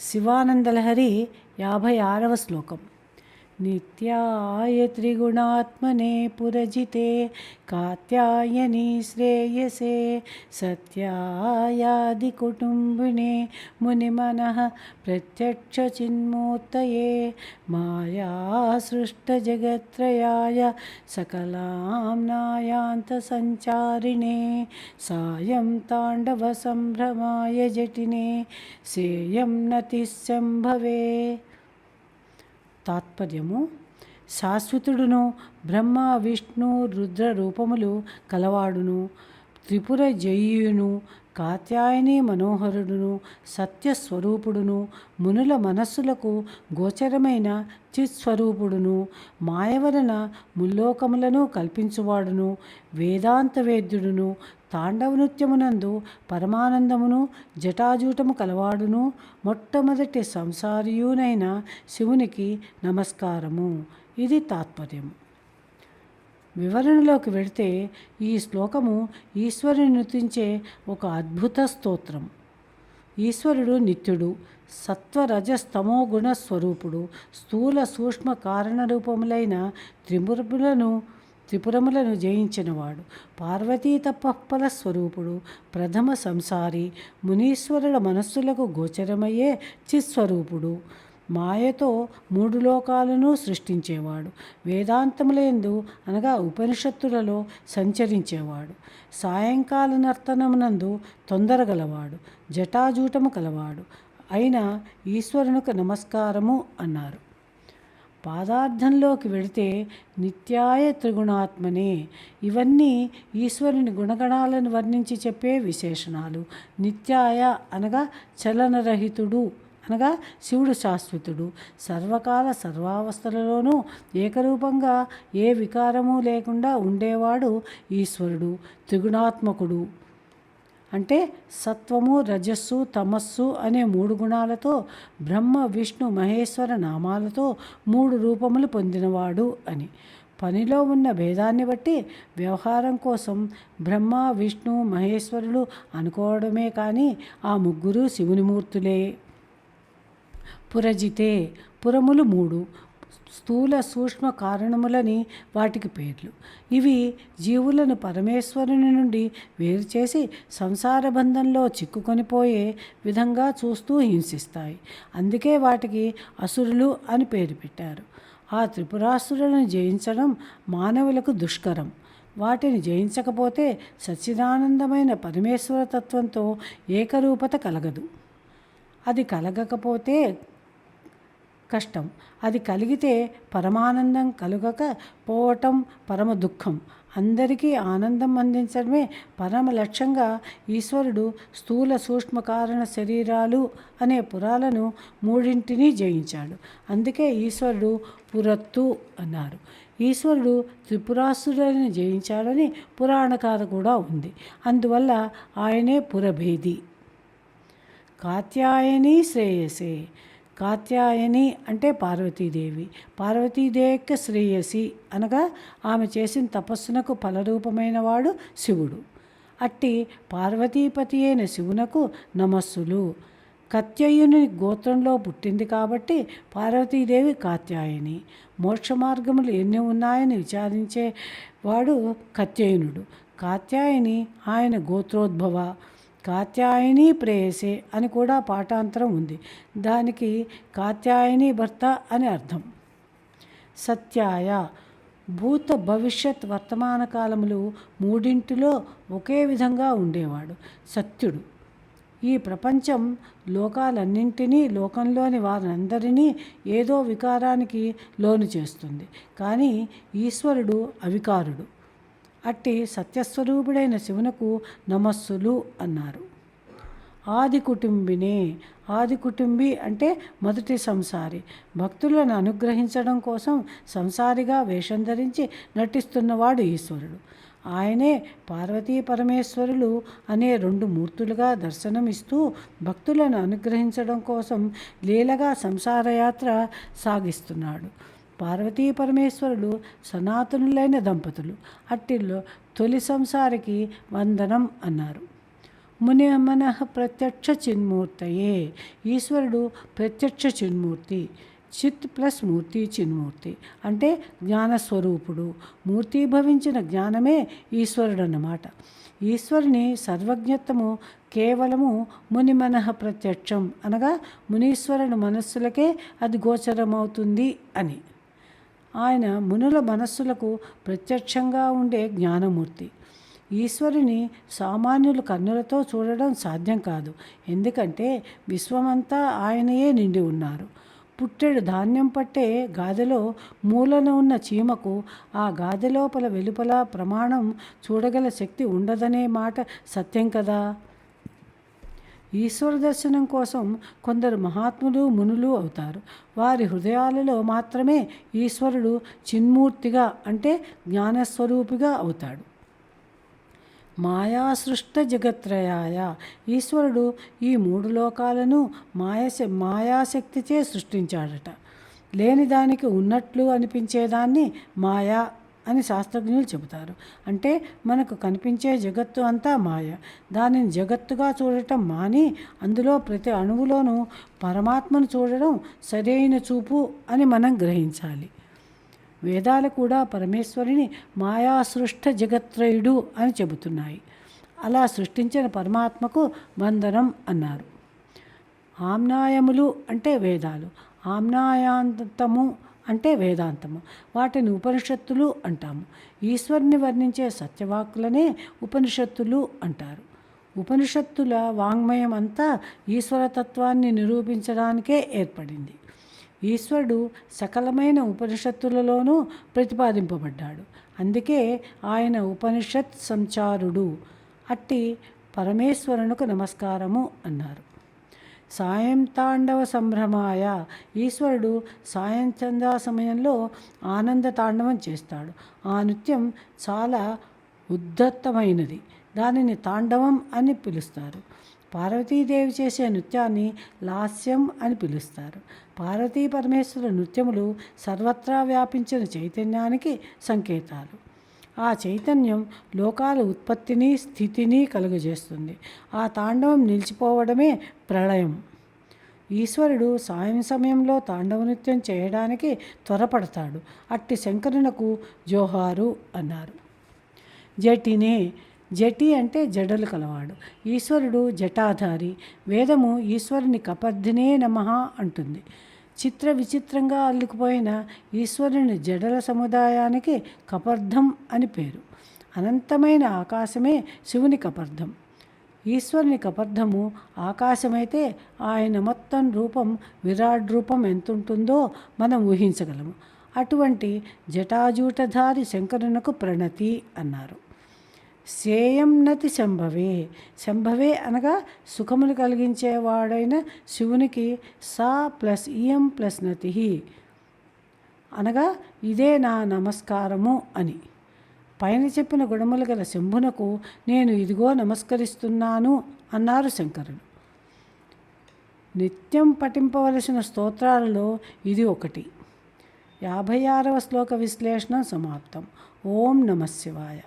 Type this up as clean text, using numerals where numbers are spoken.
శివానందలహరి 56వ శ్లోకం. నిత్యాయ త్రిగుణాత్మనే పురజితే కాత్యాయని శ్రేయసే సత్యాయాది కుటుంబినే మునిమనః ప్రత్యక్షచిన్మూర్తయే మాయా సృష్టజగత్రయాయ సకలాంనాయాంత సంచారిణే సాయం తాండవ సంభ్రమాయ జటినే సేయం నతిశంభవే. తాత్పర్యము: శాశ్వతుడును, బ్రహ్మ విష్ణు రుద్ర రూపములు కలవాడును, త్రిపుర జయును, కాత్యాయని మనోహరుడును, సత్యస్వరూపుడును, మునుల మనస్సులకు గోచరమైన చిత్స్వరూపుడును, మాయవలన ముల్లోకములను కల్పించువాడును, వేదాంత వేద్యుడును, తాండవ నృత్యమునందు పరమానందమును జటాజూటము కలవాడును, మొట్టమొదటి సంసారియునైన శివునికి నమస్కారము. ఇది తాత్పర్యం. వివరణలోకి వెళితే ఈ శ్లోకము ఈశ్వరుని నృతించే ఒక అద్భుత స్తోత్రం. ఈశ్వరుడు నిత్యుడు, సత్వరజస్తమో గుణ స్వరూపుడు, స్థూల సూక్ష్మ కారణరూపములైన త్రిపురములను జయించినవాడు, పార్వతీ తపఃఫల స్వరూపుడు, ప్రథమ సంసారి, మునీశ్వరుల మనస్సులకు గోచరమయ్యే చిత్స్వరూపుడు, మాయతో మూడు లోకాలను సృష్టించేవాడు, వేదాంతములందు అనగా ఉపనిషత్తులలో సంచరించేవాడు, సాయంకాల నర్తనమునందు తొందరగలవాడు, జటాజూటము కలవాడు అయిన ఈశ్వరునికి నమస్కారము అన్నారు. పాదార్థంలోకి వెళితే నిత్యాయ త్రిగుణాత్మనే. ఇవన్నీ ఈశ్వరుని గుణగణాలను వర్ణించి చెప్పే విశేషణాలు. నిత్యాయ అనగా చలనరహితుడు అనగా శివుడు శాశ్వతుడు, సర్వకాల సర్వావస్థలలోనూ ఏకరూపంగా ఏ వికారము లేకుండా ఉండేవాడు ఈశ్వరుడు. త్రిగుణాత్మకుడు అంటే సత్వము, రజస్సు, తమస్సు అనే మూడు గుణాలతో, బ్రహ్మ విష్ణు మహేశ్వర నామాలతో మూడు రూపములు పొందినవాడు అని. పనిలో ఉన్న భేదాన్ని బట్టి వ్యవహారం కోసం బ్రహ్మ విష్ణు మహేశ్వరులు అనుకోవడమే కానీ ఆ ముగ్గురు శివుని మూర్తులే. పురజితే, పురములు మూడు, స్థూల సూక్ష్మ కారణములని వాటికి పేర్లు. ఇవి జీవులను పరమేశ్వరుని నుండి వేరు చేసి సంసార బంధంలో చిక్కుకొనిపోయే విధంగా చూస్తూ హింసిస్తాయి. అందుకే వాటికి అసురులు అని పేరు పెట్టారు. ఆ త్రిపురాసురులను జయించడం మానవులకు దుష్కరం. వాటిని జయించకపోతే సచ్చిదానందమైన పరమేశ్వర తత్వంతో ఏకరూపత కలగదు. అది కలగకపోతే కష్టం. అది కలిగితే పరమానందం కలుగక పోవటం పరమ దుఃఖం. అందరికీ ఆనందం అందించడమే పరమ లక్ష్యంగా ఈశ్వరుడు స్థూల సూక్ష్మ కారణ శరీరాలు అనే పురాలను మూడింటిని జయించాడు. అందుకే ఈశ్వరుడు పురత్తు అన్నారు. ఈశ్వరుడు త్రిపురాసురులను జయించాడని పురాణకార కూడా ఉంది. అందువల్ల ఆయనే పురభేది. కాత్యాయని శ్రేయసే. కాత్యాయని అంటే పార్వతీదేవి. పార్వతీదేవి శ్రేయసి అనగా ఆమె చేసిన తపస్సునకు ఫలరూపమైన వాడు శివుడు. అట్టి పార్వతీపతి అయిన శివునకు నమస్సులు. కత్యయుని గోత్రంలో పుట్టింది కాబట్టి పార్వతీదేవి కాత్యాయని. మోక్ష మార్గములు ఎన్ని ఉన్నాయని విచారించేవాడు కత్యయునుడు. కాత్యాయని ఆయన గోత్రోద్భవ. కాత్యాయని ప్రేయసే అని కూడా పాఠాంతరం ఉంది. దానికి కాత్యాయని భర్త అని అర్థం. సత్యాయ, భూత భవిష్యత్ వర్తమాన కాలములు మూడింటిలో ఒకే విధంగా ఉండేవాడు సత్యుడు. ఈ ప్రపంచం లోకాలన్నింటినీ, లోకంలోని వారందరినీ ఏదో వికారానికి లోను చేస్తుంది. కానీ ఈశ్వరుడు అవికారుడు. అట్టి సత్యస్వరూపుడైన శివునకు నమస్సులు అన్నారు. ఆది కుటుంబినే. ఆది కుటుంబి అంటే మొదటి సంసారి. భక్తులను అనుగ్రహించడం కోసం సంసారిగా వేషం ధరించి నటిస్తున్నవాడు ఈశ్వరుడు. ఆయనే పార్వతీ పరమేశ్వరులు అనే రెండు మూర్తులుగా దర్శనమిస్తూ భక్తులను అనుగ్రహించడం కోసం లీలగా సంసారయాత్ర సాగిస్తున్నాడు. పార్వతీ పరమేశ్వరులు సనాతనులైన దంపతులు. అట్టిల్లో తొలి సంసారికి వందనం అన్నారు. ముని మనః ప్రత్యక్ష చిన్మూర్తయే. ఈశ్వరుడు ప్రత్యక్ష చిన్మూర్తి. చిత్ ప్లస్ మూర్తి చిన్మూర్తి అంటే జ్ఞానస్వరూపుడు. మూర్తీభవించిన జ్ఞానమే ఈశ్వరుడు అన్నమాట. ఈశ్వరుని సర్వజ్ఞత్వము కేవలము ముని మనః ప్రత్యక్షం అనగా మునీశ్వరుని మనస్సులకే అది గోచరమవుతుంది అని. ఆయన మునుల మనస్సులకు ప్రత్యక్షంగా ఉండే జ్ఞానమూర్తి. ఈశ్వరుని సామాన్యులు కన్నులతో చూడడం సాధ్యం కాదు. ఎందుకంటే విశ్వమంతా ఆయనయే నిండి ఉన్నారు. పుట్టెడు ధాన్యం పట్టే గాదెలో మూలన ఉన్న చీమకు ఆ గాదె లోపల వెలుపల ప్రమాణం చూడగల శక్తి ఉండదనే మాట సత్యం కదా. ఈశ్వర దర్శనం కోసం కొందరు మహాత్ములు మునులు అవుతారు. వారి హృదయాలలో మాత్రమే ఈశ్వరుడు చిన్మూర్తిగా అంటే జ్ఞానస్వరూపిగా అవుతాడు. మాయాసృష్ట జగత్రయాయ. ఈశ్వరుడు ఈ 3 లోకాలను మాయాశక్తిచే సృష్టించాడట. లేని దానికి ఉన్నట్లు అనిపించేదాన్ని మాయా అని శాస్త్రజ్ఞులు చెబుతారు. అంటే మనకు కనిపించే జగత్తు అంతా మాయ. దానిని జగత్తుగా చూడటం మాని అందులో ప్రతి అణువులోనూ పరమాత్మను చూడడం సరైన చూపు అని మనం గ్రహించాలి. వేదాలు కూడా పరమేశ్వరుని మాయాసృష్ట జగత్రయుడు అని చెబుతున్నాయి. అలా సృష్టించిన పరమాత్మకు వందనం అన్నారు. ఆమ్నాయములు అంటే వేదాలు, ఆమ్నాయాంతము అంటే వేదాంతము. వాటిని ఉపనిషత్తులు అంటాము. ఈశ్వరుని వర్ణించే సత్యవాక్కులనే ఉపనిషత్తులు అంటారు. ఉపనిషత్తుల వాంగ్మయం అంతా ఈశ్వరతత్వాన్ని నిరూపించడానికే ఏర్పడింది. ఈశ్వరుడు సకలమైన ఉపనిషత్తులలోనూ ప్రతిపాదింపబడ్డాడు. అందుకే ఆయన ఉపనిషత్ సంచారుడు. అట్టి పరమేశ్వరునికి నమస్కారము అన్నారు. సాయం తాండవ సంభ్రమాయ. ఈశ్వరుడు సాయం సంధ్యా సమయంలో ఆనంద తాండవం చేస్తాడు. ఆ నృత్యం చాలా ఉద్ధత్తమైనది. దానిని తాండవం అని పిలుస్తారు. పార్వతీదేవి చేసే నృత్యాన్ని లాస్యం అని పిలుస్తారు. పార్వతీ పరమేశ్వర నృత్యములు సర్వత్రా వ్యాపించిన చైతన్యానికి సంకేతాలు. ఆ చైతన్యం లోకాల ఉత్పత్తిని స్థితిని కలుగజేస్తుంది. ఆ తాండవం నిలిచిపోవడమే ప్రళయం. ఈశ్వరుడు సాయం సమయంలో తాండవ నృత్యం చేయడానికి త్వరపడతాడు. అట్టి శంకరునకు జోహారు అన్నారు. జటినే. జటి అంటే జడలు కలవాడు. ఈశ్వరుడు జటాధారి. వేదము ఈశ్వరుని కపర్ధినే నమః అంటుంది. చిత్ర విచిత్రంగా అల్లుకుపోయిన ఈశ్వరుని జడల సముదాయానికి కపర్ధం అని పేరు. అనంతమైన ఆకాశమే శివుని కపర్ధం. ఈశ్వరుని కపర్ధము ఆకాశమైతే ఆయన మొత్తం రూపం విరాట్ రూపం ఎంతుంటుందో మనం ఊహించగలము. అటువంటి జటాజూటధారి శంకరునకు ప్రణతి అన్నారు. శ్రేయం నతి శంభవే. శంభవే అనగా సుఖములు కలిగించేవాడైన శివునికి సా ప్లస్ ఇయం ప్లస్ నతి అనగా ఇదే నా నమస్కారము అని. పైన చెప్పిన గుణములు గల శంభునకు నేను ఇదిగో నమస్కరిస్తున్నాను అన్నారు శంకరుడు. నిత్యం పఠింపవలసిన స్తోత్రాలలో ఇది ఒకటి. 56వ శ్లోక విశ్లేషణ సమాప్తం. ఓం నమః శివాయ.